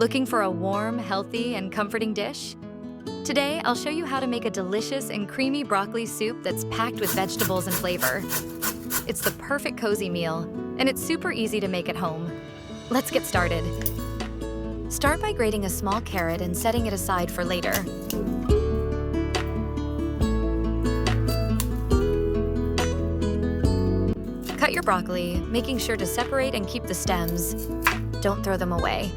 Looking for a warm, healthy, and comforting dish? Today, I'll show you how to make a delicious and creamy broccoli soup that's packed with vegetables and flavor. It's the perfect cozy meal, and it's super easy to make at home. Let's get started. Start by grating a small carrot and setting it aside for later. Cut your broccoli, making sure to separate and keep the stems. Don't throw them away.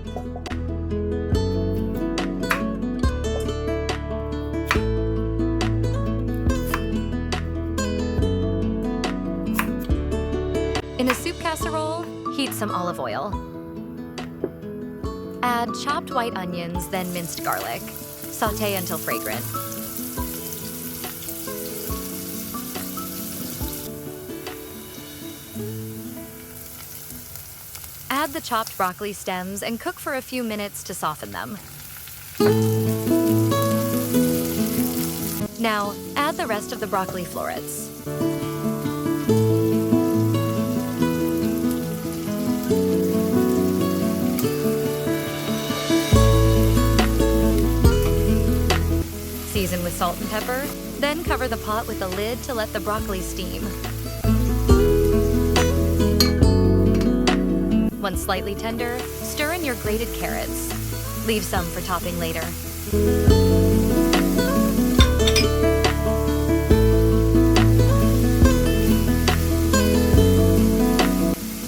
In a soup casserole, heat some olive oil. Add chopped white onions, then minced garlic. Sauté until fragrant. Add the chopped broccoli stems and cook for a few minutes to soften them. Now, add the rest of the broccoli florets. Season with salt and pepper, then cover the pot with a lid to let the broccoli steam. Once slightly tender, stir in your grated carrots. Leave some for topping later.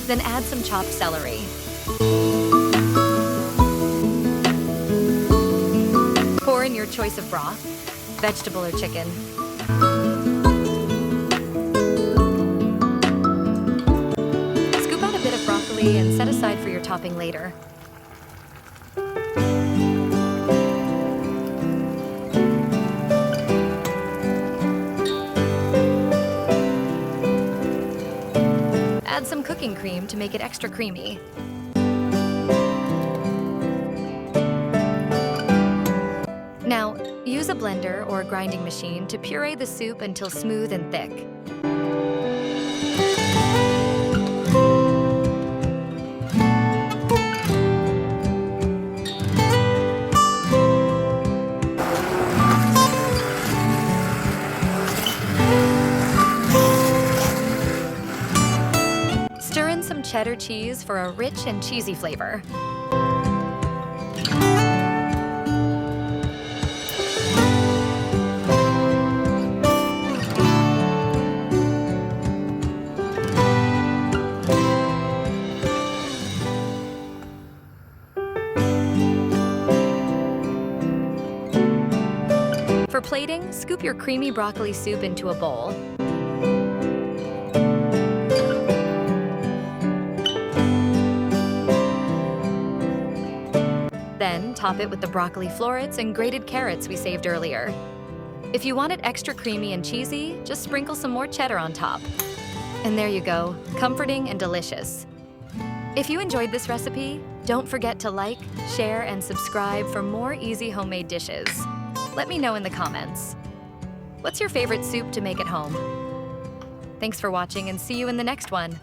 Then add some chopped celery. Pour in your choice of broth, vegetable or chicken. Scoop out a bit of broccoli and set aside for your topping later. Add some cooking cream to make it extra creamy. Now, use a blender or a grinding machine to puree the soup until smooth and thick. Stir in some cheddar cheese for a rich and cheesy flavor. For plating, scoop your creamy broccoli soup into a bowl. Then, top it with the broccoli florets and grated carrots we saved earlier. If you want it extra creamy and cheesy, just sprinkle some more cheddar on top. And there you go, comforting and delicious. If you enjoyed this recipe, don't forget to like, share, and subscribe for more easy homemade dishes. Let me know in the comments. What's your favorite soup to make at home? Thanks for watching and see you in the next one.